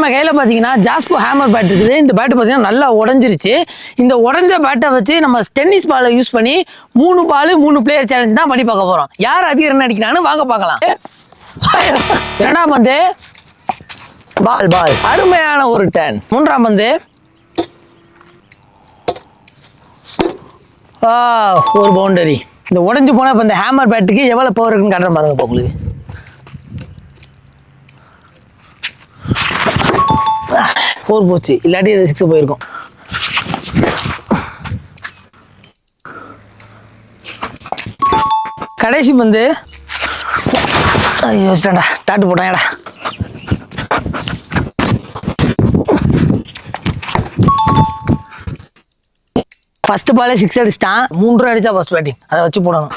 நம்ம கையில் பார்த்தீங்கன்னா ஜாஸ்போ ஹேமர் பேட் இருக்குது. இந்த பேட்டு பார்த்தீங்கன்னா நல்லா உடஞ்சிருச்சு. இந்த உடஞ்ச பேட்டை வச்சு நம்ம டென்னிஸ் பாலை யூஸ் பண்ணி 3 பால் 3 பிளேயர் சேலஞ்ச் தான் பண்ணி பார்க்க போகிறோம். யார் அதிக ரன் அடிக்கிறான்னு வாங்க பார்க்கலாம். 2ஆம் பந்து பால் பால் அருமையான ஒரு டர்ன். 3ஆம் பந்து ஒரு பவுண்டரி. இந்த உடஞ்சி போனால் இப்போ இந்த ஹேமர் பேட்டுக்கு எவ்வளோ பவர் இருக்குன்னு காட்டுற பாருங்க இப்போ உங்களுக்கு. ஃபோர் போச்சு, இல்லாட்டி இது 6 போயிருக்கும். கடைசி பந்து யோசிச்சாண்டா, டாட்டு போட்டாங்கடா. ஃபர்ஸ்ட் பாலே 6 அடிச்சிட்டான். 3 ரன் அடிச்சா ஃபர்ஸ்ட் பேட்டிங், அதை வச்சு போடணும்.